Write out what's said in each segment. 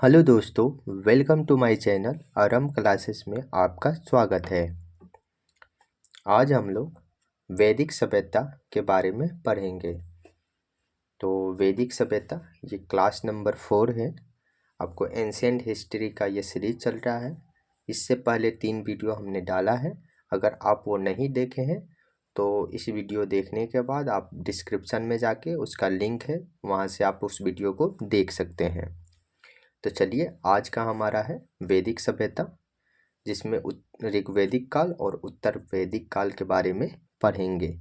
Hello दोस्तों, welcome to my channel Aaram classes में आपका स्वागत है। आज हम लोग वैदिक सभ्यता के बारे में पढ़ेंगे। तो वैदिक सभ्यता ये क्लास नंबर 4 है। आपको एंशिएंट हिस्ट्री का ये सीरीज चल रहा है। इससे पहले 3 वीडियो हमने डाला है। अगर आप वो नहीं देखे हैं तो इस वीडियो देखने के बाद आप डिस्क्रिप्शन में जाके उसका लिंक है, वहाँ से आप उस वीडियो को देख सकते हैं। तो चलिए, आज का हमारा है वैदिक सभ्यता, जिसमें ऋग्वैदिक काल और उत्तर वैदिक काल के बारे में पढ़ेंगे।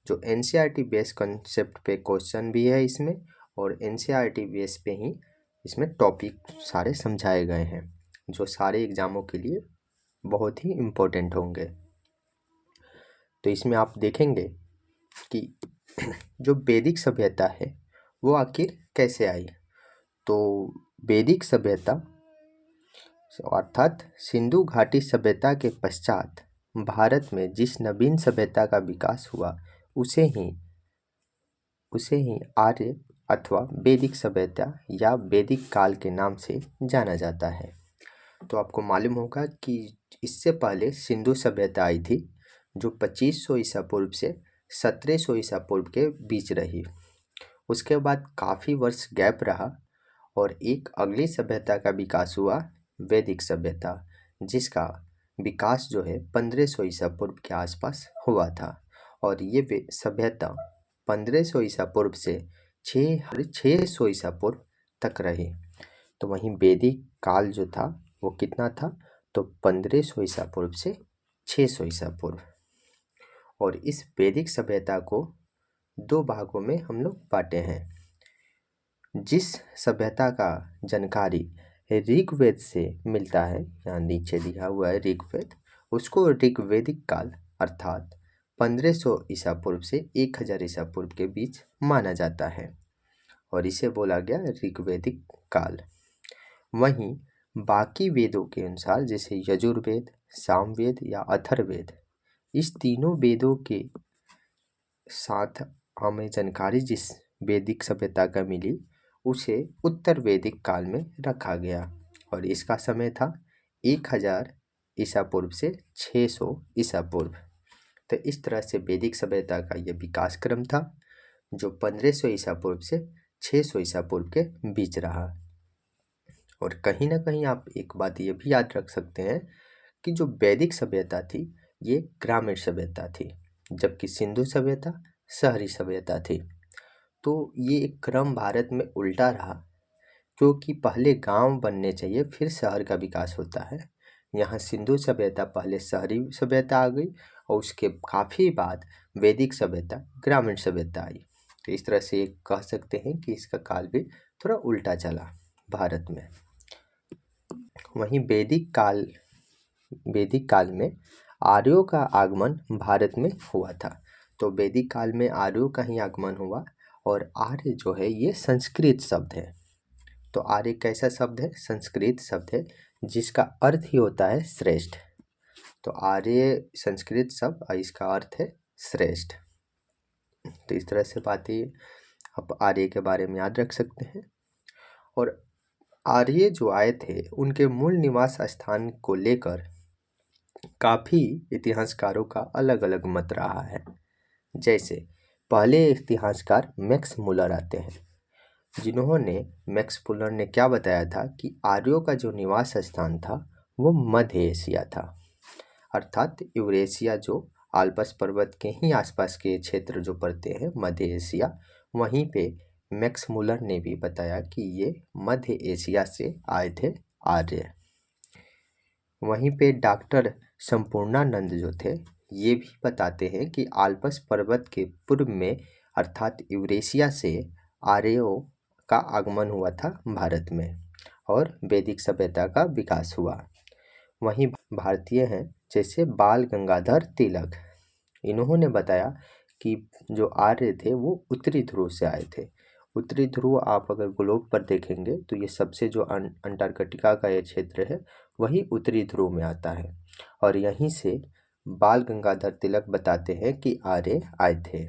जो एनसीईआरटी बेस कंसेप्ट पे क्वेश्चन भी है इसमें, और एनसीईआरटी बेस पे ही इसमें टॉपिक सारे समझाए गए हैं, जो सारे एग्जामों के लिए बहुत ही इम्पोर्टेंट होंगे। तो इसमें आप देखेंगे कि जो वैदिक सभ्यता है वो आखिर कैसे आई। तो वैदिक सभ्यता अर्थात सिंधु घाटी सभ्यता के पश्चात भारत में जिस नवीन सभ्यता का विकास हुआ उसे ही आर्य अथवा वैदिक सभ्यता या वैदिक काल के नाम से जाना जाता है। तो आपको मालूम होगा कि इससे पहले सिंधु सभ्यता आई थी, जो 2500 ईसा पूर्व से 1700 ईसा पूर्व के बीच रही। उसके बाद काफ़ी वर्ष गैप रहा और एक अगली सभ्यता का विकास हुआ, वैदिक सभ्यता, जिसका विकास जो है 1500 ईसा पूर्व के आसपास हुआ था। और ये सभ्यता 1500 ईसा पूर्व से 600 ईसा पूर्व तक रही। तो वहीं वैदिक काल जो था वो कितना था, तो 1500 ईसा पूर्व से 600 ईसा पूर्व। और इस वैदिक सभ्यता को 2 भागों में हम लोग बांटे हैं। जिस सभ्यता का जानकारी ऋग्वेद से मिलता है, यहाँ नीचे दिया हुआ है ऋग्वेद, उसको ऋग्वैदिक काल अर्थात 1500 ईसा पूर्व से 1000 ईसा पूर्व के बीच माना जाता है, और इसे बोला गया ऋग्वैदिक काल। वहीं बाकी वेदों के अनुसार, जैसे यजुर्वेद, सामवेद या अथर्ववेद, इस तीनों वेदों के साथ हमें जानकारी जिस वैदिक सभ्यता का मिली उसे उत्तर वैदिक काल में रखा गया, और इसका समय था 1000 ईसा पूर्व से 600 ईसा पूर्व। तो इस तरह से वैदिक सभ्यता का यह विकास क्रम था, जो 1500 ईसा पूर्व से 600 ईसा पूर्व के बीच रहा। और कहीं ना कहीं आप एक बात ये भी याद रख सकते हैं कि जो वैदिक सभ्यता थी ये ग्रामीण सभ्यता थी, जबकि सिंधु सभ्यता शहरी सभ्यता थी। तो ये एक क्रम भारत में उल्टा रहा, क्योंकि पहले गांव बनने चाहिए फिर शहर का विकास होता है। यहाँ सिंधु सभ्यता पहले शहरी सभ्यता आ गई, और उसके काफ़ी बाद वैदिक सभ्यता ग्रामीण सभ्यता आई। तो इस तरह से कह सकते हैं कि इसका काल भी थोड़ा उल्टा चला भारत में। वहीं वैदिक काल में आर्यों का आगमन भारत में हुआ था। तो वैदिक काल में आर्यों का ही आगमन हुआ, और आर्य जो है ये संस्कृत शब्द है। तो आर्य कैसा शब्द है? संस्कृत शब्द है, जिसका अर्थ ही होता है श्रेष्ठ। तो आर्य संस्कृत शब्द और इसका अर्थ है श्रेष्ठ। तो इस तरह से बातें आप आर्य के बारे में याद रख सकते हैं। और आर्य जो आए थे उनके मूल निवास स्थान को लेकर काफ़ी इतिहासकारों का अलग अलग मत रहा है। जैसे पहले इतिहासकार मैक्स मुलर आते हैं, जिन्होंने मैक्स मुलर ने क्या बताया था कि आर्यों का जो निवास स्थान था वो मध्य एशिया था, अर्थात यूरेशिया, जो आल्प्स पर्वत के ही आसपास के क्षेत्र जो पड़ते हैं मध्य एशिया, वहीं पे मैक्स मुलर ने भी बताया कि ये मध्य एशिया से आए थे आर्य। वहीं पे डॉक्टर संपूर्णानंद जो थे ये भी बताते हैं कि आल्प्स पर्वत के पूर्व में अर्थात यूरेशिया से आर्यों का आगमन हुआ था भारत में, और वैदिक सभ्यता का विकास हुआ। वहीं भारतीय हैं जैसे बाल गंगाधर तिलक, इन्होंने बताया कि जो आर्य थे वो उत्तरी ध्रुव से आए थे। उत्तरी ध्रुव आप अगर ग्लोब पर देखेंगे तो ये सबसे जो अंटार्कटिका का ये क्षेत्र है वही उत्तरी ध्रुव में आता है, और यहीं से बाल गंगाधर तिलक बताते हैं कि आर्य आए थे।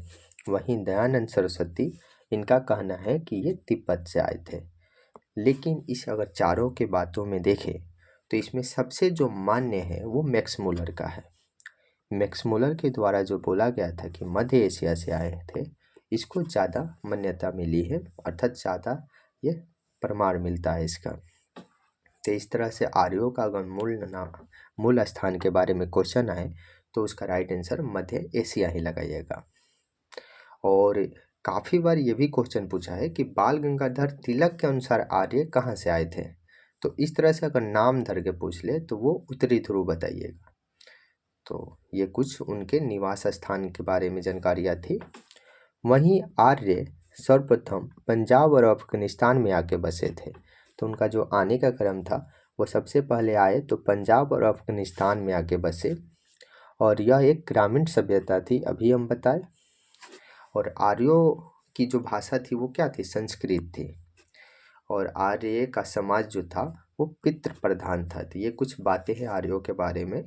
वहीं दयानंद सरस्वती, इनका कहना है कि ये तिब्बत से आए थे। लेकिन इस अगर चारों के बातों में देखें तो इसमें सबसे जो मान्य है वो मैक्स मुलर का है। मैक्स मुलर के द्वारा जो बोला गया था कि मध्य एशिया से आए थे, इसको ज़्यादा मान्यता मिली है, अर्थात ज़्यादा ये प्रमाण मिलता है इसका। तो इस तरह से आर्यों का अगर मूल स्थान के बारे में क्वेश्चन आए तो उसका राइट आंसर मध्य एशिया ही लगाइएगा। और काफ़ी बार ये भी क्वेश्चन पूछा है कि बाल गंगाधर तिलक के अनुसार आर्य कहाँ से आए थे। तो इस तरह से अगर नाम धर के पूछ ले तो वो उत्तरी ध्रुव बताइएगा। तो ये कुछ उनके निवास स्थान के बारे में जानकारियाँ थी। वहीं आर्य सर्वप्रथम पंजाब और अफगानिस्तान में आके बसे थे। तो उनका जो आने का क्रम था वो सबसे पहले आए तो पंजाब और अफगानिस्तान में आके बसे, और यह एक ग्रामीण सभ्यता थी, अभी हम बताए। और आर्यों की जो भाषा थी वो क्या थी, संस्कृत थी। और आर्य का समाज जो था वो पितृ प्रधान था। तो ये कुछ बातें हैं आर्यों के बारे में।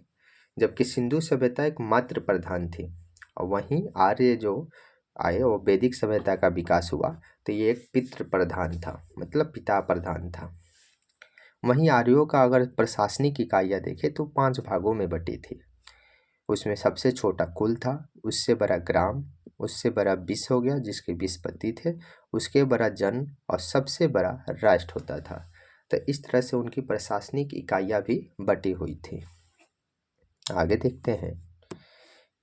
जबकि सिंधु सभ्यता एक मातृ प्रधान थी, और वहीं आर्य जो आए वो वैदिक सभ्यता का विकास हुआ, तो ये एक पितृ प्रधान था, मतलब पिता प्रधान था। वहीं आर्यों का अगर प्रशासनिक इकाइयाँ देखें तो 5 भागों में बटी थी। उसमें सबसे छोटा कुल था, उससे बड़ा ग्राम, उससे बड़ा विश्व हो गया जिसके 20 पति थे, उसके बड़ा जन, और सबसे बड़ा राष्ट्र होता था। तो इस तरह से उनकी प्रशासनिक इकाइयाँ भी बटी हुई थी। आगे देखते हैं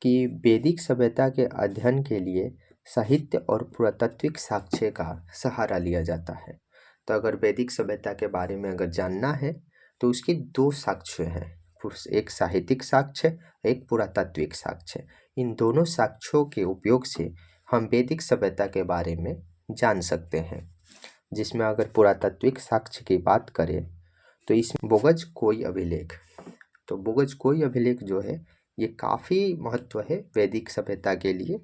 कि वैदिक सभ्यता के अध्ययन के लिए साहित्य और पुरातात्विक साक्ष्य का सहारा लिया जाता है। तो अगर वैदिक सभ्यता के बारे में अगर जानना है तो उसके 2 साक्ष्य हैं, एक साहित्यिक साक्ष्य, एक पुरातात्विक साक्ष्य। इन दोनों साक्ष्यों के उपयोग से हम वैदिक सभ्यता के बारे में जान सकते हैं। जिसमें अगर पुरातात्विक साक्ष्य की बात करें तो इसमें बोगज कोई अभिलेख, तो बोगज कोई अभिलेख जो है ये काफ़ी महत्व है वैदिक सभ्यता के लिए,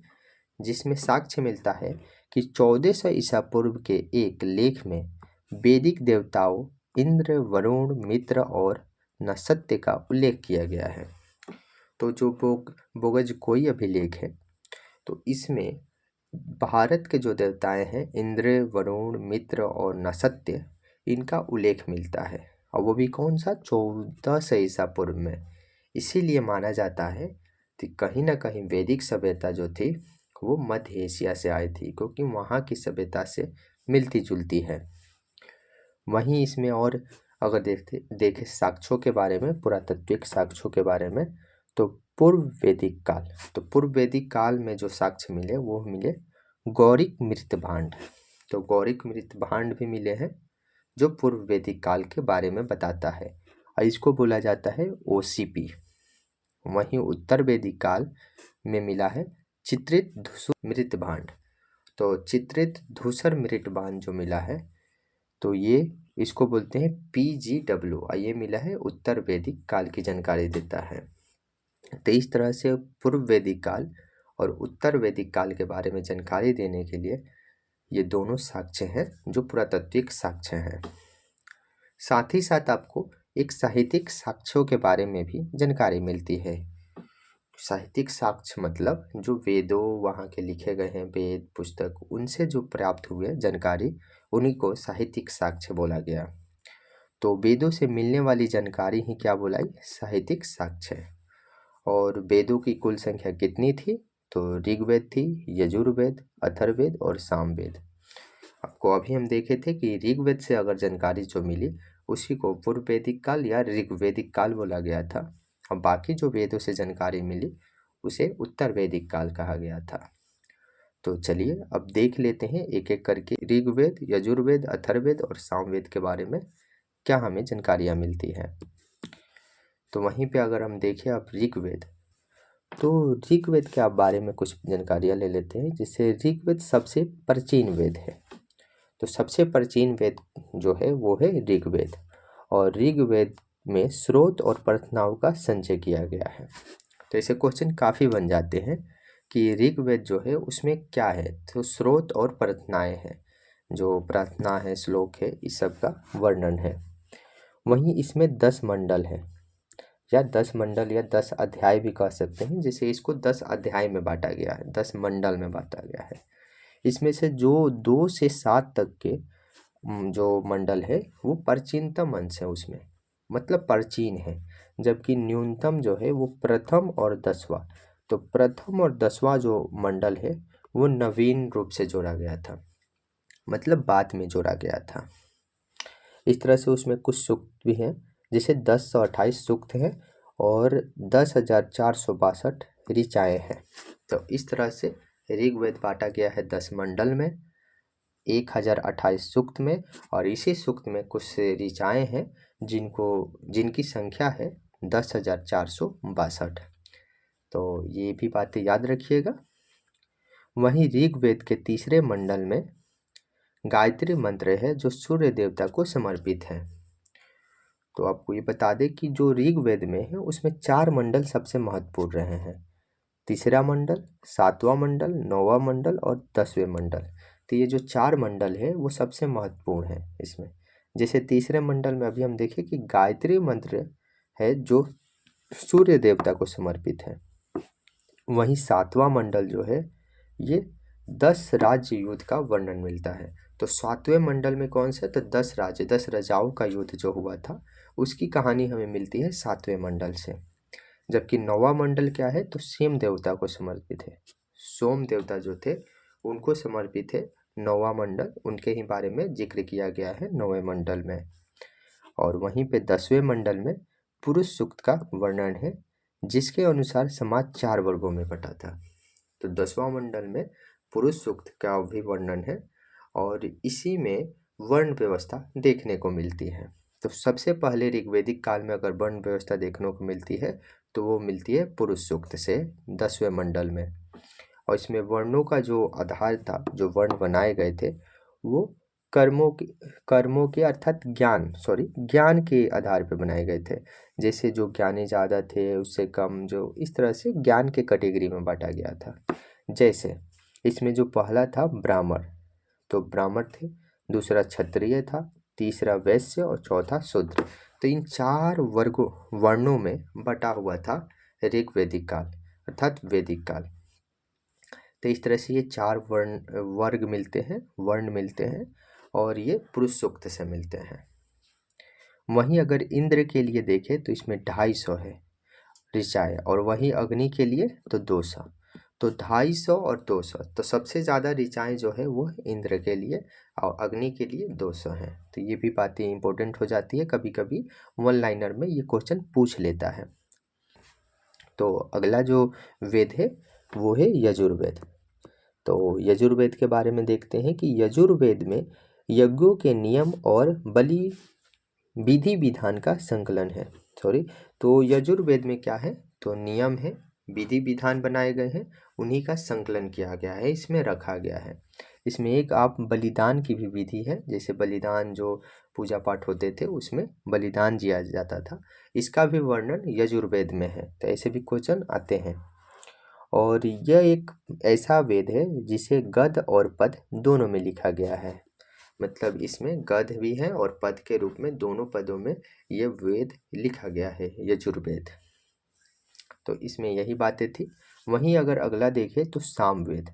जिसमें साक्ष्य मिलता है कि 1400 ईसा पूर्व के एक लेख में वैदिक देवताओं इंद्र, वरुण, मित्र और नसत्य का उल्लेख किया गया है। तो जो बोगज कोई अभिलेख है तो इसमें भारत के जो देवताएं हैं इंद्र, वरुण, मित्र और नसत्य, इनका उल्लेख मिलता है, और वो भी कौन सा, 1400 ईसा पूर्व में। इसीलिए माना जाता है कि कहीं ना कहीं वैदिक सभ्यता जो थी वो मध्य एशिया से आई थी, क्योंकि वहाँ की सभ्यता से मिलती जुलती है। वहीं इसमें और अगर देखें साक्ष्यों के बारे में, पुरातात्विक साक्ष्यों के बारे में, तो पूर्व वैदिक काल, तो पूर्व वैदिक काल में जो साक्ष्य मिले वो मिले गौरिक मृत भांड। तो गौरिक मृत भांड भी मिले हैं जो पूर्व वैदिक काल के बारे में बताता है, और इसको बोला जाता है OCP। वहीं उत्तर वैदिक काल में मिला है चित्रित धूसर मृत भांड। तो चित्रित धूसर मृत भांड जो मिला है तो ये इसको बोलते हैं PGW, और ये मिला है उत्तर वैदिक काल की जानकारी देता है। तो इस तरह से पूर्व वैदिक काल और उत्तर वैदिक काल के बारे में जानकारी देने के लिए ये दोनों साक्ष्य हैं जो पुरातात्विक साक्ष्य हैं। साथ ही साथ आपको एक साहित्यिक साक्ष्यों के बारे में भी जानकारी मिलती है। साहित्यिक साक्ष्य मतलब जो वेदों वहाँ के लिखे गए हैं, वेद पुस्तक, उनसे जो प्राप्त हुए जानकारी, उन्हीं को साहित्यिक साक्ष्य बोला गया। तो वेदों से मिलने वाली जानकारी ही क्या बोलाई, साहित्यिक साक्ष्य है। और वेदों की कुल संख्या कितनी थी, तो ऋग्वेद थी, यजुर्वेद, अथर्ववेद और सामवेद। आपको अभी हम देखे थे कि ऋग्वेद से अगर जानकारी जो मिली उसी को पूर्व वैदिक काल या ऋग्वैदिक काल बोला गया था, और बाकी जो वेदों से जानकारी मिली उसे उत्तर वैदिक काल कहा गया था। तो चलिए अब देख लेते हैं एक एक करके ऋग्वेद, यजुर्वेद, अथर्ववेद और सामवेद के बारे में क्या हमें जानकारियाँ मिलती हैं। तो वहीं पे अगर हम देखें अब ऋग्वेद, तो ऋग्वेद के बारे में कुछ जानकारियाँ ले लेते हैं। जिससे ऋग्वेद सबसे प्राचीन वेद है। तो सबसे प्राचीन वेद जो है वो है ऋग्वेद, और ऋग्वेद में स्रोत और प्रार्थनाओं का संचय किया गया है। तो ऐसे क्वेश्चन काफ़ी बन जाते हैं कि ऋग्वेद जो है उसमें क्या है, तो स्रोत और प्रार्थनाएं हैं, जो प्रार्थना है, श्लोक है, इस सब का वर्णन है। वहीं इसमें 10 मंडल है, या 10 मंडल या 10 अध्याय भी कह सकते हैं, जिसे इसको 10 अध्याय में बांटा गया है, 10 मंडल में बांटा गया है। इसमें से जो 2 से 7 तक के जो मंडल है वो प्राचीनतम अंश है उसमें, मतलब प्राचीन है। जबकि न्यूनतम जो है वो प्रथम और 10वां। तो प्रथम और 10वां जो मंडल है वो नवीन रूप से जोड़ा गया था, मतलब बाद में जोड़ा गया था। इस तरह से उसमें कुछ सूक्त भी हैं, जैसे 1028 सूक्त हैं और 10,462 ऋचाएँ हैं। तो इस तरह से ऋग्वेद बांटा गया है 10 मंडल में, 1028 सूक्त में, और इसी सूक्त में कुछ ऋचाएँ हैं जिनकी संख्या है 10,462। तो ये भी बातें याद रखिएगा। वहीं ऋग्वेद के तीसरे मंडल में गायत्री मंत्र है जो सूर्य देवता को समर्पित है। तो आपको ये बता दें कि जो ऋग्वेद में है उसमें 4 मंडल सबसे महत्वपूर्ण रहे हैं। तीसरा मंडल, 7वां मंडल, 9वां मंडल और 10वें मंडल। तो ये जो 4 मंडल है वो सबसे महत्वपूर्ण है इसमें। जैसे तीसरे मंडल में अभी हम देखें कि गायत्री मंत्र है जो सूर्य देवता को समर्पित है। वहीं 7वां मंडल जो है ये 10 राज्य युद्ध का वर्णन मिलता है। तो 7वें मंडल में कौन सा, तो 10 राज्य, 10 राजाओं का युद्ध जो हुआ था उसकी कहानी हमें मिलती है 7वें मंडल से। जबकि 9वां मंडल क्या है, तो सोम देवता को समर्पित है। सोम देवता जो थे उनको समर्पित है 9वां मंडल, उनके ही बारे में जिक्र किया गया है 9वें मंडल में। और वहीं पे 10वें मंडल में पुरुष सूक्त का वर्णन है, जिसके अनुसार समाज 4 वर्गों में बटा था। तो 10वां मंडल में पुरुष सूक्त का भी वर्णन है और इसी में वर्ण व्यवस्था देखने को मिलती है। तो सबसे पहले ऋग्वैदिक काल में अगर वर्ण व्यवस्था देखने को मिलती है तो वो मिलती है पुरुष सूक्त से 10वें मंडल में। और इसमें वर्णों का जो आधार था, जो वर्ण बनाए गए थे वो कर्मों के अर्थात ज्ञान के आधार पर बनाए गए थे। जैसे जो ज्ञानी ज़्यादा थे उससे कम, जो इस तरह से ज्ञान के कैटेगरी में बांटा गया था। जैसे इसमें जो पहला था ब्राह्मण, तो ब्राह्मण थे, दूसरा क्षत्रिय था, तीसरा वैश्य और चौथा शूद्र। तो इन 4 वर्णों में बटा हुआ था ऋग्वैदिक काल अर्थात वैदिक काल। तो इस तरह से ये 4 वर्ण मिलते हैं और ये पुरुष सूक्त से मिलते हैं। वहीं अगर इंद्र के लिए देखें तो इसमें 250 है ऋचाएँ, और वहीं अग्नि के लिए तो 200। तो 250 और 200, तो सबसे ज़्यादा ऋचाएँ जो है वो इंद्र के लिए और अग्नि के लिए 200 हैं। तो ये भी बातें इंपॉर्टेंट हो जाती है, कभी कभी वन लाइनर में ये क्वेश्चन पूछ लेता है। तो अगला जो वेद है वो है यजुर्वेद। तो यजुर्वेद के बारे में देखते हैं कि यजुर्वेद में यज्ञों के नियम और बलि विधि विधान का संकलन है। तो यजुर्वेद में क्या है, तो नियम है, विधि विधान बनाए गए हैं, उन्हीं का संकलन किया गया है, इसमें रखा गया है। इसमें एक आप बलिदान की भी विधि है, जैसे बलिदान जो पूजा पाठ होते थे उसमें बलिदान दिया जाता था, इसका भी वर्णन यजुर्वेद में है। तो ऐसे भी क्वेश्चन आते हैं। और यह एक ऐसा वेद है जिसे गद्य और पद दोनों में लिखा गया है, मतलब इसमें गद्य भी है और पद के रूप में दोनों पदों में ये वेद लिखा गया है यजुर्वेद। तो इसमें यही बातें थी। वहीं अगर अगला देखें तो सामवेद।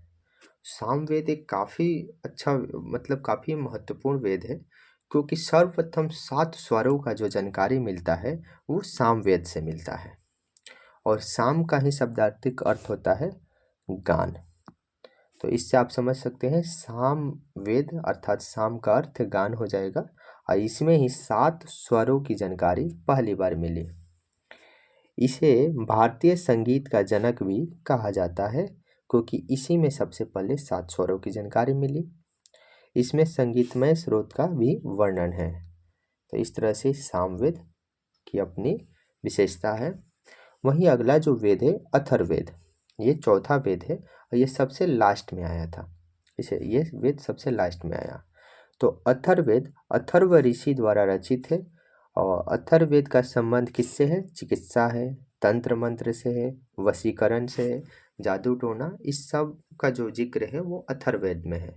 सामवेद एक काफ़ी अच्छा, मतलब काफ़ी महत्वपूर्ण वेद है, क्योंकि सर्वप्रथम 7 स्वरों का जो जानकारी मिलता है वो सामवेद से मिलता है। और साम का ही शब्दार्थिक अर्थ होता है गान। तो इससे आप समझ सकते हैं साम वेद अर्थात साम का अर्थ गान हो जाएगा। और इसमें ही 7 स्वरों की जानकारी पहली बार मिली। इसे भारतीय संगीत का जनक भी कहा जाता है, क्योंकि इसी में सबसे पहले 7 स्वरों की जानकारी मिली। इसमें संगीतमय स्रोत का भी वर्णन है। तो इस तरह से सामवेद की अपनी विशेषता है। वहीं अगला जो वेद है अथर्ववेद, ये चौथा वेद है और ये सबसे लास्ट में आया था। ये वेद सबसे लास्ट में आया। तो अथर्ववेद अथर्व ऋषि द्वारा रचित है। और अथर्ववेद का संबंध किससे है, चिकित्सा है, तंत्र मंत्र से है, वशीकरण से है, जादू टोना, इस सब का जो जिक्र है वो अथर्ववेद में है।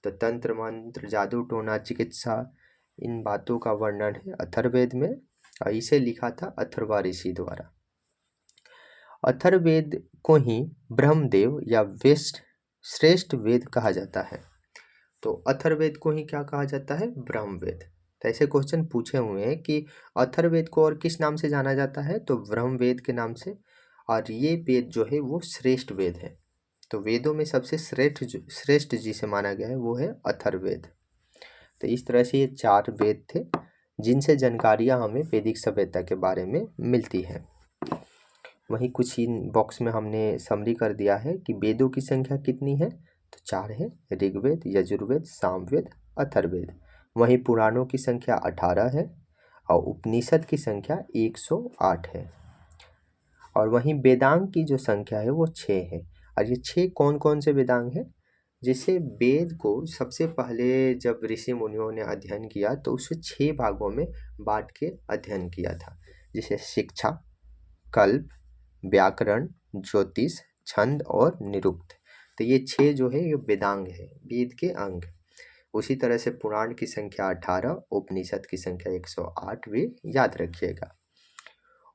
तो तंत्र मंत्र, जादू टोना, चिकित्सा, इन बातों का वर्णन है अथर्ववेद में और इसे लिखा था अथर्वा ऋषि द्वारा। अथर्ववेद को ही ब्रह्मदेव या वेस्ट श्रेष्ठ वेद कहा जाता है। तो अथर्ववेद को ही क्या कहा जाता है? ब्रह्मवेद। तो ऐसे क्वेश्चन पूछे हुए हैं कि अथर्ववेद को और किस नाम से जाना जाता है? तो ब्रह्मवेद के नाम से। और ये वेद जो है वो श्रेष्ठ वेद है। तो वेदों में सबसे श्रेष्ठ जिसे माना गया है वो है अथर्ववेद। तो इस तरह से ये 4 वेद थे जिनसे जानकारियाँ हमें वैदिक सभ्यता के बारे में मिलती है। वहीं कुछ इन बॉक्स में हमने समरी कर दिया है कि वेदों की संख्या कितनी है। तो 4 है, ऋग्वेद, यजुर्वेद, सामवेद, अथर्ववेद। वहीं पुराणों की संख्या 18 है और उपनिषद की संख्या 108 है। और वहीं वेदांग की जो संख्या है वो 6 है। और ये 6 कौन कौन से वेदांग हैं? जैसे वेद को सबसे पहले जब ऋषि मुनियों ने अध्ययन किया तो उसे 6 भागों में बांट के अध्ययन किया था। जैसे शिक्षा, कल्प, व्याकरण, ज्योतिष, छंद और निरुक्त। तो ये 6 जो है ये वेदांग है, वेद के अंग। उसी तरह से पुराण की संख्या 18, उपनिषद की संख्या 108 भी याद रखिएगा।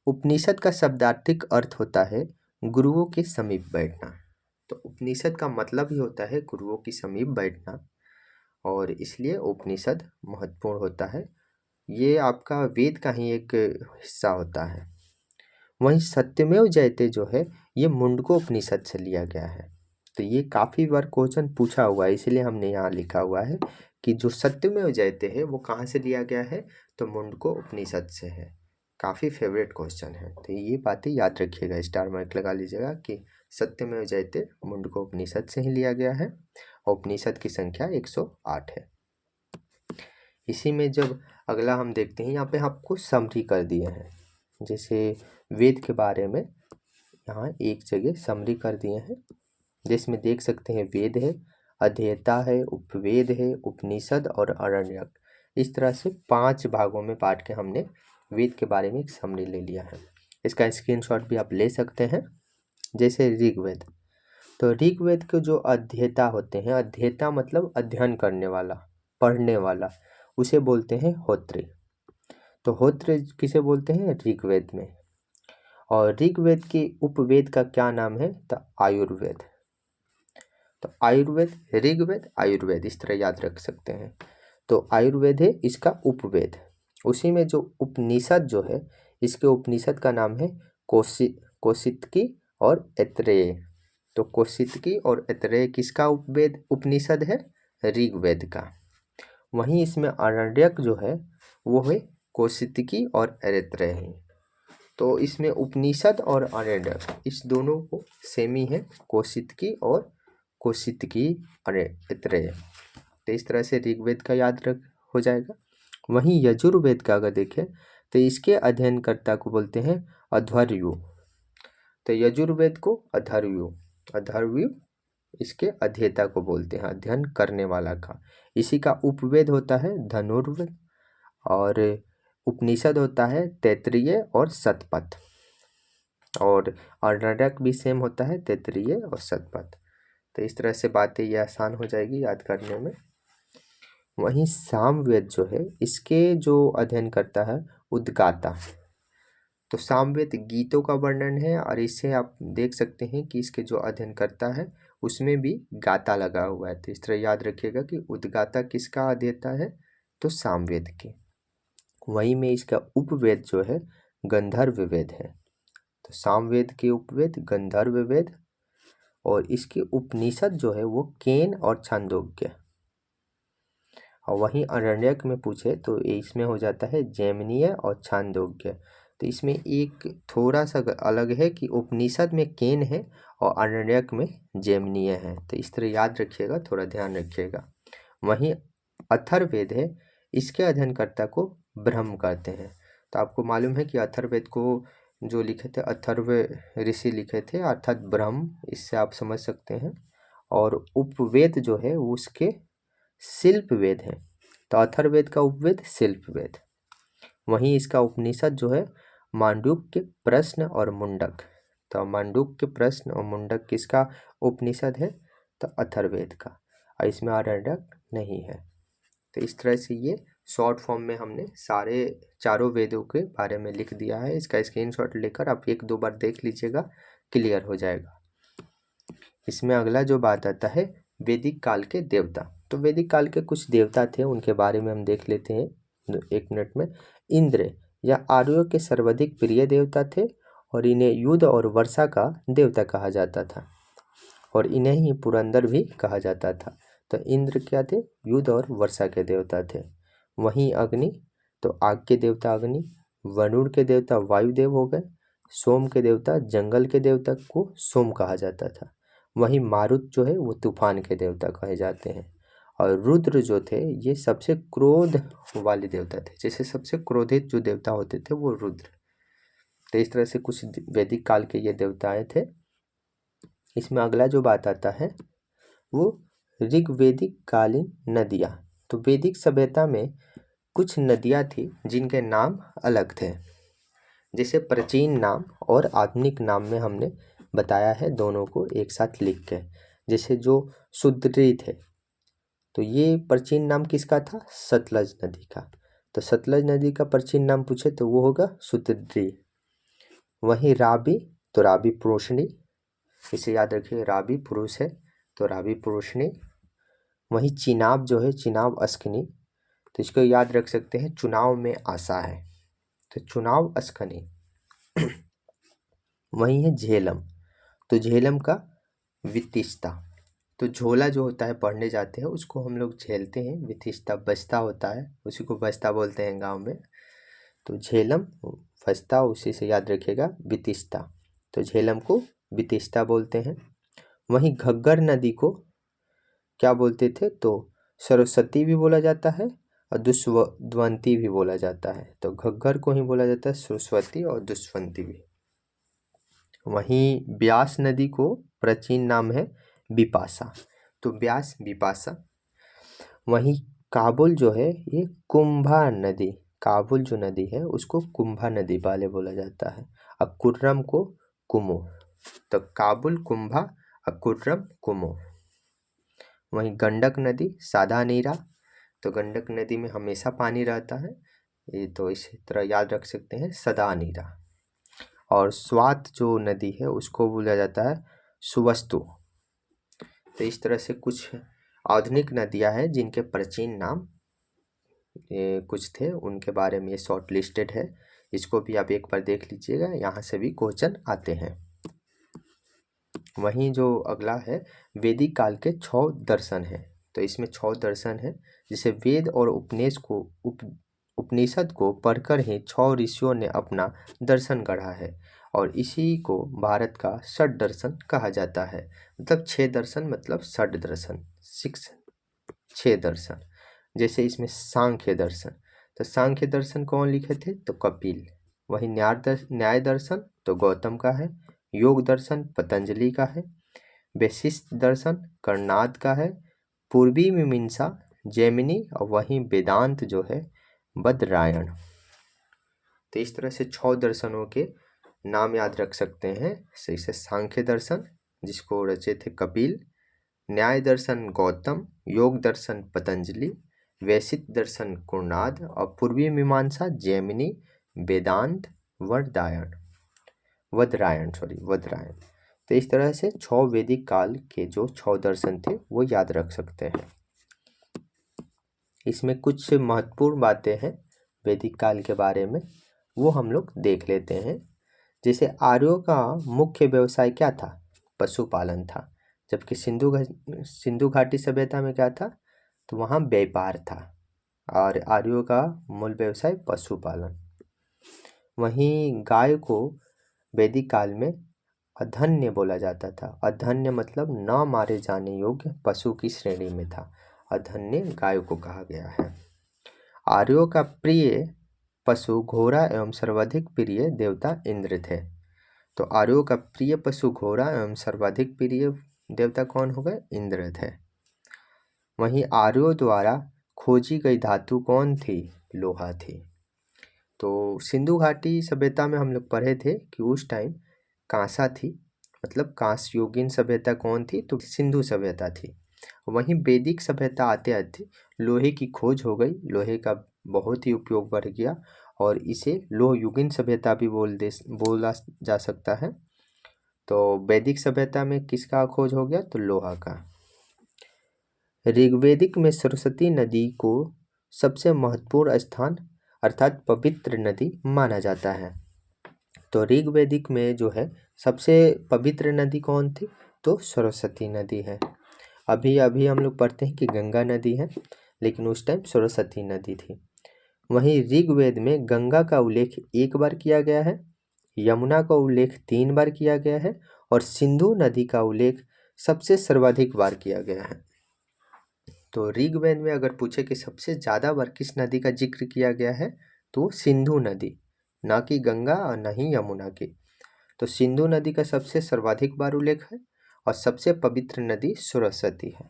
उपनिषद का शब्दार्थिक अर्थ होता है गुरुओं के समीप बैठना। तो उपनिषद का मतलब ही होता है गुरुओं के समीप बैठना, और इसलिए उपनिषद महत्वपूर्ण होता है। ये आपका वेद का ही एक हिस्सा होता है। वहीं सत्यमेव जयते जो है ये मुंडको उपनिषद से लिया गया है। तो ये काफ़ी बार क्वेश्चन पूछा हुआ है, इसलिए हमने यहाँ लिखा हुआ है कि जो सत्यमेव जयते है वो कहाँ से लिया गया है? तो मुंडको उपनिषद से है। काफ़ी फेवरेट क्वेश्चन है, तो ये बातें याद रखिएगा, स्टार मार्क लगा लीजिएगा कि सत्यमेव जयते मुंडको उपनिषद से ही लिया गया है और उपनिषद की संख्या 108 है। इसी में जब अगला हम देखते हैं, यहाँ पे आपको समरी कर दिए हैं। जैसे वेद के बारे में यहाँ एक जगह समरी कर दिए हैं, जिसमें देख सकते हैं वेद है, अध्येता है, उपवेद है, उपनिषद और अरण्यक। इस तरह से 5 भागों में बांट के हमने वेद के बारे में एक समरी ले लिया है। इसका स्क्रीनशॉट भी आप ले सकते हैं। जैसे ऋग्वेद, तो ऋग्वेद के जो अध्येता होते हैं, अध्येता मतलब अध्ययन करने वाला, पढ़ने वाला, उसे बोलते हैं होत्री। तो होत्र किसे बोलते हैं? ऋग्वेद में। और ऋग्वेद के उपवेद का क्या नाम है? तो आयुर्वेद। तो आयुर्वेद, ऋग्वेद, आयुर्वेद इस तरह याद रख सकते हैं। तो आयुर्वेद है इसका उपवेद। उसी में जो उपनिषद जो है, इसके उपनिषद का नाम है कौशितकी और ऐतरेय। तो कौशितकी और ऐतरेय किसका उपवेद उपनिषद है? ऋग्वेद का। वहीं इसमें आरण्यक जो है वो है कौशितकी और ऐतरेय। तो इसमें उपनिषद और आरण्यक इस दोनों को सेम ही है, कौशितकी और कौशितकी ऐतरेय। तो इस तरह से ऋग्वेद का याद रख हो जाएगा। वहीं यजुर्वेद का अगर देखें तो इसके अध्ययनकर्ता को बोलते हैं अध्वर्यु। तो यजुर्वेद को अध्वर्यु इसके अध्येता को बोलते हैं, अध्ययन करने वाला का। इसी का उपवेद होता है धनुर्वेद, और उपनिषद होता है तैत्तिरीय और शतपथ, और आरण्यक भी सेम होता है तैत्तिरीय और शतपथ। तो इस तरह से बातें ये आसान हो जाएगी याद करने में। वहीं सामवेद जो है इसके जो अध्ययन करता है उद्गाता। तो सामवेद गीतों का वर्णन है, और इससे आप देख सकते हैं कि इसके जो अध्ययन करता है उसमें भी गाता लगा हुआ है। तो इस तरह याद रखिएगा कि उद्गाता किसका अध्येता है? तो सामवेद के। वहीं में इसका उपवेद जो है गंधर्व वेद है। तो सामवेद के उपवेद गंधर्व वेद, और इसके उपनिषद जो है वो केन और छांदोग्य। और वहीं अरण्यक में पूछे तो इसमें हो जाता है जैमिनीय और छांदोग्य। तो इसमें एक थोड़ा सा अलग है कि उपनिषद में केन है और अरण्यक में जैमिनीय है। तो इस तरह याद रखिएगा, थोड़ा ध्यान रखिएगा। वहीं अथर्ववेद है, इसके अध्ययनकर्ता को ब्रह्म कहते हैं। तो आपको मालूम है कि अथर्ववेद को जो लिखे थे अथर्व ऋषि लिखे थे, अर्थात ब्रह्म, इससे आप समझ सकते हैं। और उपवेद जो है उसके शिल्प वेद है। तो अथर्ववेद का उपवेद शिल्प वेद। वहीं इसका उपनिषद जो है मांडूक्य, प्रश्न और मुंडक। तो मांडूक्य, प्रश्न और मुंडक किसका उपनिषद है? तो अथर्ववेद का। और इसमें आरण्यक नहीं है। तो इस तरह से ये शॉर्ट फॉर्म में हमने सारे चारों वेदों के बारे में लिख दिया है। इसका स्क्रीनशॉट लेकर आप 1-2 बार देख लीजिएगा, क्लियर हो जाएगा। इसमें अगला जो बात आता है वैदिक काल के देवता। तो वैदिक काल के कुछ देवता थे, उनके बारे में हम देख लेते हैं 1 मिनट में। इंद्र या आर्यों के सर्वाधिक प्रिय देवता थे और इन्हें युद्ध और वर्षा का देवता कहा जाता था और इन्हें ही पुरंदर भी कहा जाता था। तो इंद्र क्या थे? युद्ध और वर्षा के देवता थे। वहीं अग्नि, तो आग के देवता अग्नि। वरुण के देवता वायुदेव हो गए। सोम के देवता, जंगल के देवता को सोम कहा जाता था। वहीं मारुत जो है वो तूफान के देवता कहे जाते हैं। और रुद्र जो थे ये सबसे क्रोध वाले देवता थे, जैसे सबसे क्रोधित जो देवता होते थे वो रुद्र। तो इस तरह से कुछ वैदिक काल के ये देवताएं थे। इसमें अगला जो बात आता है वो ऋग्वैदिक कालीन नदियाँ। तो वैदिक सभ्यता में कुछ नदियाँ थी जिनके नाम अलग थे, जैसे प्राचीन नाम और आधुनिक नाम में हमने बताया है दोनों को एक साथ लिख के। जैसे जो सुद्री थे, तो ये प्राचीन नाम किसका था? सतलज नदी का। तो सतलज नदी का प्राचीन नाम पूछे तो वो होगा सुद्री। वहीं रावी, तो रावी पुरुषनी, इसे याद रखिए, रावी पुरुष है तो रावी पुरुषनी। वहीं चिनाब जो है, चिनाब अस्कनी, तो इसको याद रख सकते हैं, चुनाव में आशा है, तो चुनाव अस्कनी। वहीं है झेलम, तो झेलम का वितिस्ता। तो झोला जो होता है, पढ़ने जाते हैं उसको हम लोग झेलते हैं, वितिस्ता बस्ता होता है, उसी को बस्ता बोलते हैं गांव में। तो झेलम बस्ता, उसी से याद रखिएगा वितिस्ता। तो झेलम को वितिस्ता बोलते हैं। वहीं घग्गर नदी को क्या बोलते थे? तो सरस्वती भी बोला जाता है और दुष्वंती भी बोला जाता है। तो घग्गर को ही बोला जाता है सरस्वती और दुष्वंती भी। वहीं ब्यास नदी को प्राचीन नाम है बिपाशा, तो ब्यास बिपाशा। वहीं काबुल जो है ये कुंभा नदी, काबुल जो नदी है उसको कुंभा नदी वाले बोला जाता है। और कुर्रम को कुमो, तो काबुल कुंभा और कुर्रम कुमो। वहीं गंडक नदी सादा नीरा, तो गंडक नदी में हमेशा पानी रहता है, ये तो इसी तरह याद रख सकते हैं, सदा नीरा। और स्वात जो नदी है उसको बोला जाता है सुवस्तु। तो इस तरह से कुछ आधुनिक नदियां हैं जिनके प्राचीन नाम कुछ थे, उनके बारे में ये शॉर्ट लिस्टेड है। इसको भी आप एक बार देख लीजिएगा, यहाँ से भी क्वेश्चन आते हैं। वहीं जो अगला है वैदिक काल के 6 दर्शन है। तो इसमें 6 दर्शन है, जिसे वेद और उपनिषद को पढ़कर ही 6 ऋषियों ने अपना दर्शन गढ़ा है और इसी को भारत का षट दर्शन कहा जाता है। मतलब 6 दर्शन मतलब षट दर्शन, 6 दर्शन। जैसे इसमें सांख्य दर्शन, तो सांख्य दर्शन कौन लिखे थे? तो कपिल। वही न्याय दर्शन तो गौतम का है। योग दर्शन पतंजलि का है। वैशिष्ट दर्शन कर्णाद का है। पूर्वी मीमांसा जैमिनी और वहीं वेदांत जो है बदरायण। तो इस तरह से 6 दर्शनों के नाम याद रख सकते हैं। जैसे सांख्य दर्शन जिसको रचे थे कपिल, न्याय दर्शन गौतम, योग दर्शन पतंजलि, वैशिष्ट दर्शन कुर्णाद और पूर्वी मीमांसा जैमिनी, वेदांत वदरायण। तो इस तरह से 6 वैदिक काल के जो 6 दर्शन थे वो याद रख सकते हैं। इसमें कुछ महत्वपूर्ण बातें हैं वैदिक काल के बारे में, वो हम लोग देख लेते हैं। जैसे आर्यों का मुख्य व्यवसाय क्या था? पशुपालन था। जबकि सिंधु घाटी सभ्यता में क्या था? तो वहाँ व्यापार था और आर्यों का मूल व्यवसाय पशुपालन। वहीं गाय को वैदिक काल में अधन्य बोला जाता था। अधन्य मतलब न मारे जाने योग्य पशु की श्रेणी में था, अधन्य गाय को कहा गया है। आर्यों का प्रिय पशु घोड़ा एवं सर्वाधिक प्रिय देवता इंद्र थे। तो आर्यों का प्रिय पशु घोड़ा एवं सर्वाधिक प्रिय देवता कौन हो गए? इंद्र थे। वहीं आर्यों द्वारा खोजी गई धातु कौन थी? लोहा थी। तो सिंधु घाटी सभ्यता में हम लोग पढ़े थे कि उस टाइम कांसा थी, मतलब कांस्ययुगीन सभ्यता कौन थी? तो सिंधु सभ्यता थी। वहीं वैदिक सभ्यता आते आते लोहे की खोज हो गई, लोहे का बहुत ही उपयोग बढ़ गया और इसे लोहयुगीन सभ्यता भी बोला जा सकता है। तो वैदिक सभ्यता में किसका खोज हो गया? तो लोहा का। ऋग्वेदिक में सरस्वती नदी को सबसे महत्वपूर्ण स्थान अर्थात पवित्र नदी माना जाता है। तो ऋग्वेदिक में जो है सबसे पवित्र नदी कौन थी, तो सरस्वती नदी है। अभी अभी हम लोग पढ़ते हैं कि गंगा नदी है, लेकिन उस टाइम सरस्वती नदी थी। वहीं ऋग्वेद में गंगा का उल्लेख 1 बार किया गया है, यमुना का उल्लेख 3 बार किया गया है और सिंधु नदी का उल्लेख सबसे सर्वाधिक बार किया गया है। तो ऋग्वेद में अगर पूछे कि सबसे ज़्यादा बार किस नदी का जिक्र किया गया है, तो सिंधु नदी, ना कि गंगा और ना ही यमुना की। तो सिंधु नदी का सबसे सर्वाधिक बार उल्लेख है और सबसे पवित्र नदी सरस्वती है।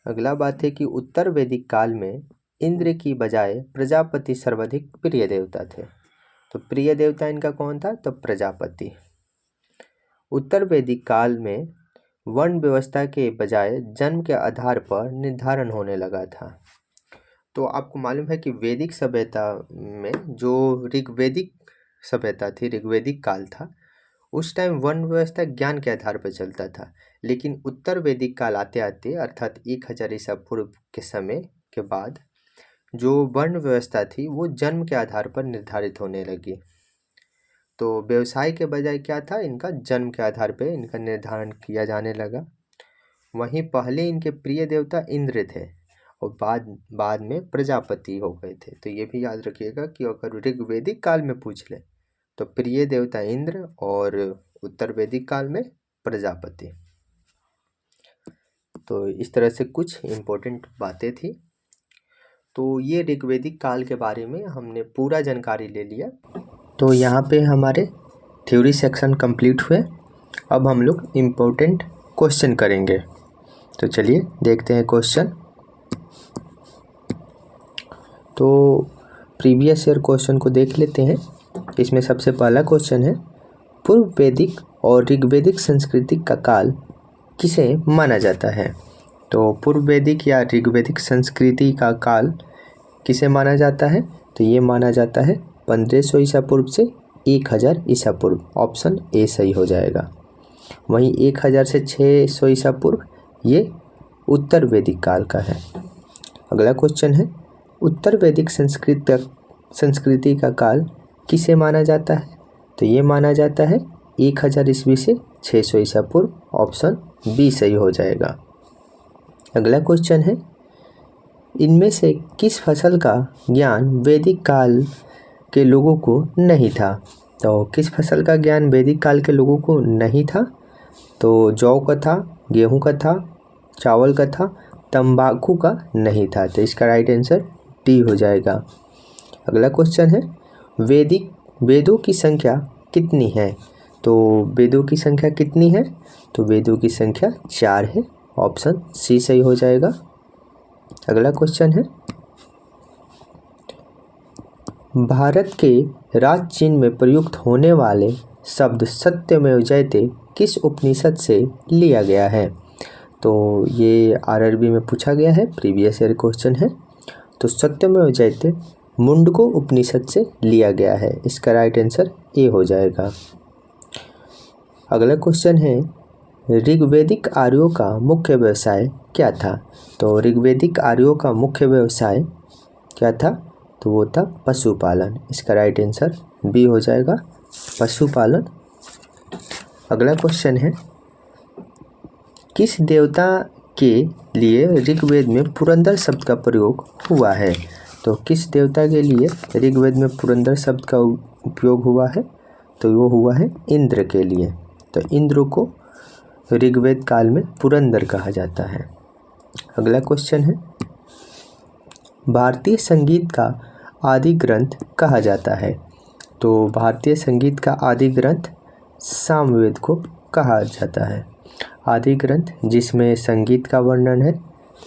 अगला बात है कि उत्तर वैदिक काल में इंद्र की बजाय प्रजापति सर्वाधिक प्रिय देवता थे। तो प्रिय देवता इनका कौन था, तो प्रजापति। उत्तर वैदिक काल में वर्ण व्यवस्था के बजाय जन्म के आधार पर निर्धारण होने लगा था। तो आपको मालूम है कि वैदिक सभ्यता में जो ऋग्वेदिक सभ्यता थी, ऋग्वेदिक काल था, उस टाइम वर्ण व्यवस्था ज्ञान के आधार पर चलता था। लेकिन उत्तर वैदिक काल आते आते अर्थात 1000 ईसा पूर्व के समय के बाद जो वर्ण व्यवस्था थी वो जन्म के आधार पर निर्धारित होने लगी। तो व्यवसाय के बजाय क्या था, इनका जन्म के आधार पर इनका निर्धारण किया जाने लगा। वहीं पहले इनके प्रिय देवता इंद्र थे और बाद में प्रजापति हो गए थे। तो ये भी याद रखिएगा कि अगर ऋग्वेदिक काल में पूछ ले तो प्रिय देवता इंद्र और उत्तर वैदिक काल में प्रजापति। तो इस तरह से कुछ इम्पोर्टेंट बातें थी। तो ये ऋग्वेदिक काल के बारे में हमने पूरा जानकारी ले लिया। तो यहाँ पे हमारे थ्योरी सेक्शन कंप्लीट हुए। अब हम लोग इम्पोर्टेंट क्वेश्चन करेंगे। तो चलिए देखते हैं क्वेश्चन। तो प्रीवियस ईयर क्वेश्चन को देख लेते हैं। इसमें सबसे पहला क्वेश्चन है, पूर्व वैदिक और ऋग्वेदिक संस्कृति का काल किसे माना जाता है। तो पूर्व वैदिक या ऋग्वेदिक संस्कृति का काल किसे माना जाता है, तो ये माना जाता है 1500 ईसा पूर्व से 1000 ईसा पूर्व। ऑप्शन ए सही हो जाएगा। वहीं 1000 से 600 ईसा पूर्व ये उत्तर वैदिक काल का है। अगला क्वेश्चन है, उत्तर वैदिक संस्कृति का काल किसे माना जाता है, तो ये माना जाता है 1000 ईस्वी से 600 ईसा पूर्व। ऑप्शन बी सही हो जाएगा। अगला क्वेश्चन है, इनमें से किस फसल का ज्ञान वैदिक काल के लोगों को नहीं था। तो किस फसल का ज्ञान वैदिक काल के लोगों को नहीं था, तो जौ का था, गेहूं का था, चावल का था, तंबाकू का नहीं था। तो इसका राइट आंसर डी हो जाएगा। अगला क्वेश्चन है, वेदों की संख्या कितनी है। तो वेदों की संख्या कितनी है, तो वेदों की संख्या 4 है। ऑप्शन सी सही हो जाएगा। अगला क्वेश्चन है, भारत के राज चिन्ह में प्रयुक्त होने वाले शब्द सत्यमेव जयते किस उपनिषद से लिया गया है। तो ये आरआरबी में पूछा गया है, प्रीवियस ईयर क्वेश्चन है। तो सत्यमेव जयते मुंडको उपनिषद से लिया गया है। इसका राइट आंसर ए हो जाएगा। अगला क्वेश्चन है, ऋग्वेदिक आर्यों का मुख्य व्यवसाय क्या था। तो ऋग्वेदिक आर्यों का मुख्य व्यवसाय क्या था, तो वो था पशुपालन। इसका राइट आंसर बी हो जाएगा, पशुपालन। अगला क्वेश्चन है, किस देवता के लिए ऋग्वेद में पुरंदर शब्द का प्रयोग हुआ है। तो किस देवता के लिए ऋग्वेद में पुरंदर शब्द का उपयोग हुआ है, तो वो हुआ है इंद्र के लिए। तो इंद्र को ऋग्वेद काल में पुरंदर कहा जाता है। अगला क्वेश्चन है, भारतीय संगीत का आदि ग्रंथ कहा जाता है। तो भारतीय संगीत का आदि ग्रंथ सामवेद को कहा जाता है। आदि ग्रंथ जिसमें संगीत का वर्णन है।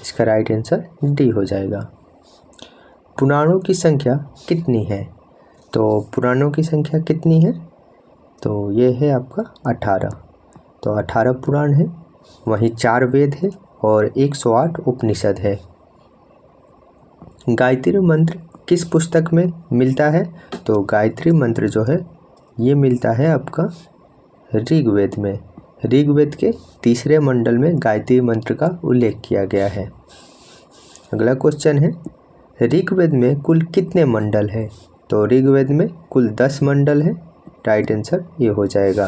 इसका राइट आंसर डी हो जाएगा। पुराणों की संख्या कितनी है। तो पुराणों की संख्या कितनी है, तो ये है आपका 18। तो 18 पुराण है, वहीं 4 वेद है और 108 उपनिषद है। गायत्री मंत्र किस पुस्तक में मिलता है। तो गायत्री मंत्र जो है ये मिलता है आपका ऋग्वेद में। ऋग्वेद के तीसरे मंडल में गायत्री मंत्र का उल्लेख किया गया है। अगला क्वेश्चन है, ऋग्वेद में कुल कितने मंडल है? तो ऋग्वेद में कुल 10 मंडल है। राइट आंसर ये हो जाएगा।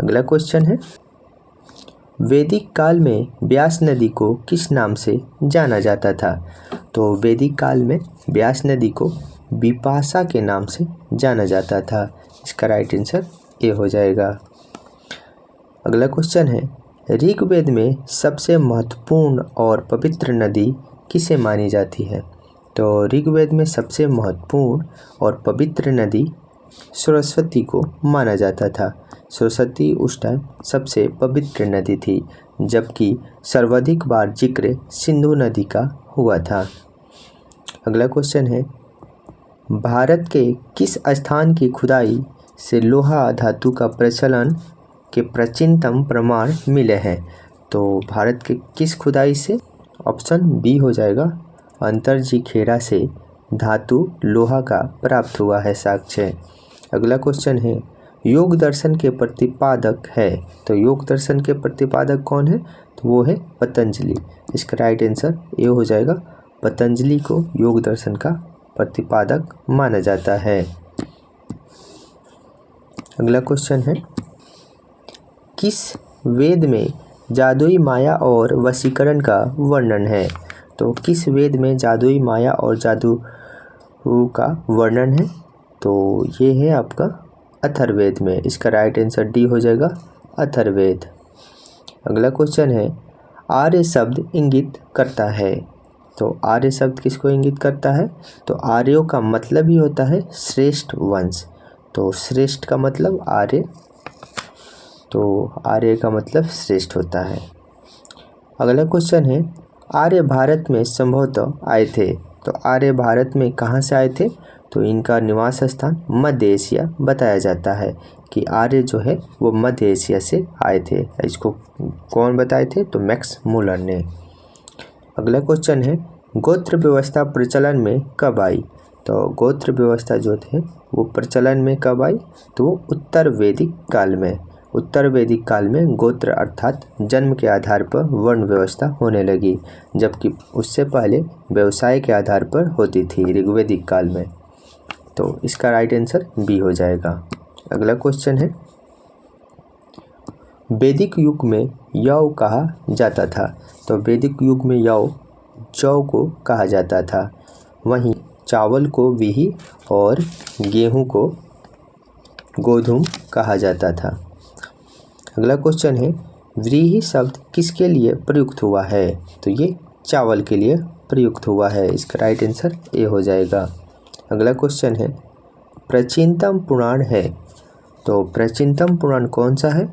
अगला क्वेश्चन है, वैदिक काल में व्यास नदी को किस नाम से जाना जाता था? तो वैदिक काल में व्यास नदी को विपाशा के नाम से जाना जाता था। इसका राइट आंसर ए हो जाएगा। अगला क्वेश्चन है, ऋग्वेद में सबसे महत्वपूर्ण और पवित्र नदी किसे मानी जाती है? तो ऋग्वेद में सबसे महत्वपूर्ण और पवित्र नदी सरस्वती को माना जाता था। सरस्वती उस टाइम सबसे पवित्र नदी थी, जबकि सर्वाधिक बार जिक्र सिंधु नदी का हुआ था। अगला क्वेश्चन है, भारत के किस स्थान की खुदाई से लोहा धातु का प्रचलन के प्राचीनतम प्रमाण मिले हैं? तो भारत के किस खुदाई से? ऑप्शन बी हो जाएगा, अंतरजी खेड़ा से धातु लोहा का प्राप्त हुआ है साक्ष्य। अगला क्वेश्चन है, योग दर्शन के प्रतिपादक है? तो योग दर्शन के प्रतिपादक कौन है? तो वो है पतंजलि। इसका राइट आंसर ये हो जाएगा, पतंजलि को योग दर्शन का प्रतिपादक माना जाता है। अगला क्वेश्चन है, किस वेद में जादुई माया और वशीकरण का वर्णन है? तो किस वेद में जादुई माया और जादू का वर्णन है? तो ये है आपका अथर्ववेद में। इसका राइट आंसर डी हो जाएगा, अथर्ववेद। अगला क्वेश्चन है, आर्य शब्द इंगित करता है? तो आर्य शब्द किसको इंगित करता है? तो आर्यों का मतलब ही होता है श्रेष्ठ वंश। तो श्रेष्ठ का मतलब आर्य, तो आर्य का मतलब श्रेष्ठ होता है। अगला क्वेश्चन है, आर्य भारत में संभवतः आए थे? तो आर्य भारत में कहाँ से आए थे? तो इनका निवास स्थान मध्य एशिया बताया जाता है कि आर्य जो है वो मध्य एशिया से आए थे। इसको कौन बताए थे? तो मैक्स मुलर ने। अगला क्वेश्चन है, गोत्र व्यवस्था प्रचलन में कब आई? तो गोत्र व्यवस्था जो थे वो प्रचलन में कब आई? तो वो उत्तर वैदिक काल में। उत्तर वैदिक काल में गोत्र अर्थात जन्म के आधार पर वर्ण व्यवस्था होने लगी, जबकि उससे पहले व्यवसाय के आधार पर होती थी ऋग्वैदिक काल में। तो इसका राइट आंसर बी हो जाएगा। अगला क्वेश्चन है, वैदिक युग में यौ कहा जाता था? तो वैदिक युग में यौ जौ को कहा जाता था, वहीं चावल को व्रीहि और गेहूं को गोधूम कहा जाता था। अगला क्वेश्चन है, व्रीहि शब्द किसके लिए प्रयुक्त हुआ है? तो ये चावल के लिए प्रयुक्त हुआ है। इसका राइट आंसर ए हो जाएगा। अगला क्वेश्चन है, प्राचीनतम पुराण है? तो प्राचीनतम पुराण कौन सा है?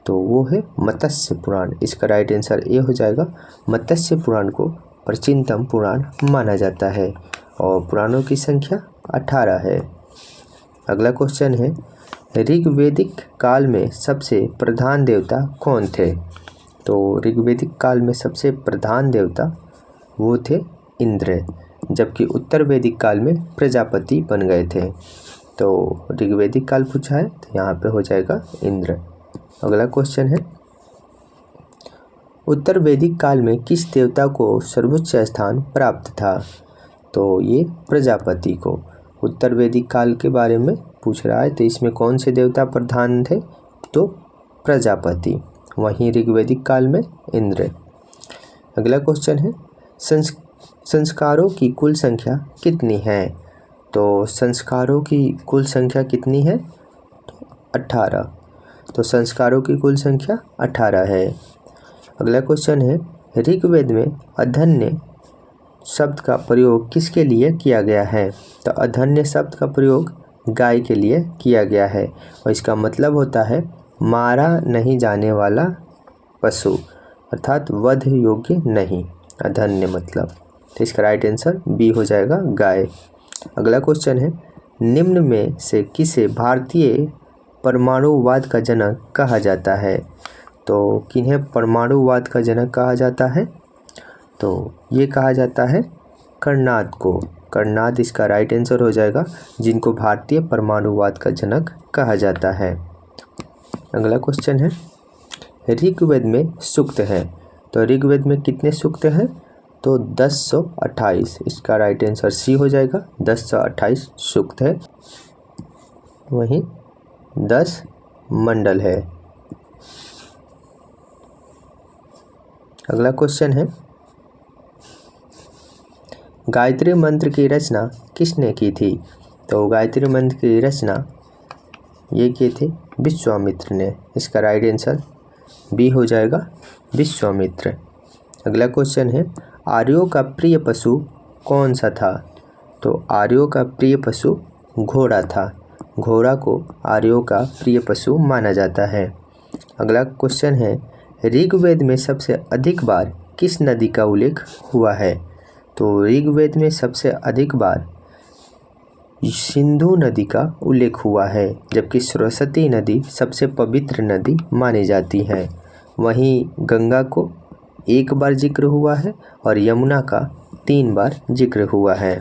तो वो है मत्स्य पुराण। इसका राइट आंसर ए हो जाएगा। मत्स्य पुराण को प्राचीनतम पुराण माना जाता है और पुराणों की संख्या 18 है। अगला क्वेश्चन है, ऋग्वैदिक काल में सबसे प्रधान देवता कौन थे? तो ऋग्वैदिक काल में सबसे प्रधान देवता वो थे इंद्र, जबकि उत्तर वैदिक काल में प्रजापति बन गए थे। तो ऋग्वैदिक काल पूछा है तो यहाँ पे हो जाएगा इंद्र। अगला क्वेश्चन है, उत्तर वैदिक काल में किस देवता को सर्वोच्च स्थान प्राप्त था? तो ये प्रजापति को। उत्तर वैदिक काल के बारे में पूछ रहा है तो इसमें कौन से देवता प्रधान थे? तो प्रजापति। वहीं ऋग्वैदिक काल में इंद्र। अगला क्वेश्चन है, संस्कारों की कुल संख्या कितनी है? तो संस्कारों की कुल संख्या कितनी है? 18। तो संस्कारों की कुल संख्या 18 है। अगला क्वेश्चन है, ऋग्वेद में अधन्य शब्द का प्रयोग किसके लिए किया गया है? तो अधन्य शब्द का प्रयोग गाय के लिए किया गया है और इसका मतलब होता है मारा नहीं जाने वाला पशु, अर्थात वध योग्य नहीं, अधन्य मतलब। तो इसका राइट आंसर बी हो जाएगा, गाय। अगला क्वेश्चन है, निम्न में से किसे भारतीय परमाणुवाद का जनक कहा जाता है? तो किन्हें परमाणुवाद का जनक कहा जाता है? तो ये कहा जाता है कर्नाद को। कर्नाद इसका राइट आंसर हो जाएगा, जिनको भारतीय परमाणुवाद का जनक कहा जाता है। अगला क्वेश्चन है, ऋग्वेद में सूक्त है, तो ऋग्वेद में कितने सूक्त हैं? तो 1028। इसका राइट आंसर सी हो जाएगा, 1028 सूक्त है। वहीं 10 मंडल है। अगला क्वेश्चन है, गायत्री मंत्र की रचना किसने की थी? तो गायत्री मंत्र की रचना ये किए थे विश्वामित्र ने। इसका राइट आंसर बी हो जाएगा, विश्वामित्र। अगला क्वेश्चन है, आर्यों का प्रिय पशु कौन सा था? तो आर्यों का प्रिय पशु घोड़ा था। घोड़ा को आर्यों का प्रिय पशु माना जाता है। अगला क्वेश्चन है, ऋग्वेद में सबसे अधिक बार किस नदी का उल्लेख हुआ है? तो ऋग्वेद में सबसे अधिक बार सिंधु नदी का उल्लेख हुआ है, जबकि सरस्वती नदी सबसे पवित्र नदी मानी जाती है। वहीं गंगा को 1 बार जिक्र हुआ है और यमुना का 3 बार जिक्र हुआ है।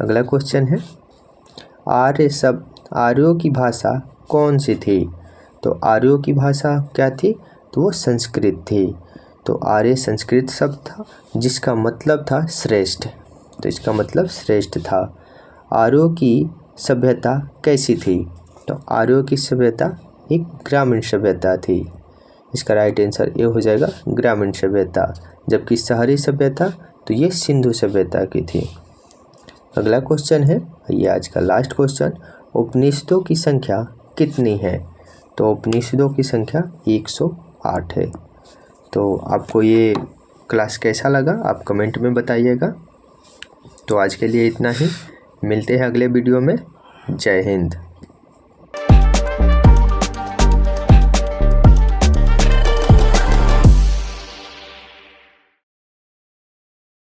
अगला क्वेश्चन है, आर्यों की भाषा कौन सी थी? तो आर्यों की भाषा क्या थी? तो वो संस्कृत थी। तो आर्य संस्कृत शब्द था जिसका मतलब था श्रेष्ठ। तो इसका मतलब श्रेष्ठ था। आर्यों की सभ्यता कैसी थी? तो आर्यों की सभ्यता एक ग्रामीण सभ्यता थी। इसका राइट आंसर ये हो जाएगा, ग्रामीण सभ्यता। जबकि शहरी सभ्यता तो ये सिंधु सभ्यता की थी। अगला क्वेश्चन है, ये आज का लास्ट क्वेश्चन, उपनिषदों की संख्या कितनी है? तो उपनिषदों की संख्या 108 है। तो आपको ये क्लास कैसा लगा आप कमेंट में बताइएगा। तो आज के लिए इतना ही, मिलते हैं अगले वीडियो में। जय हिंद।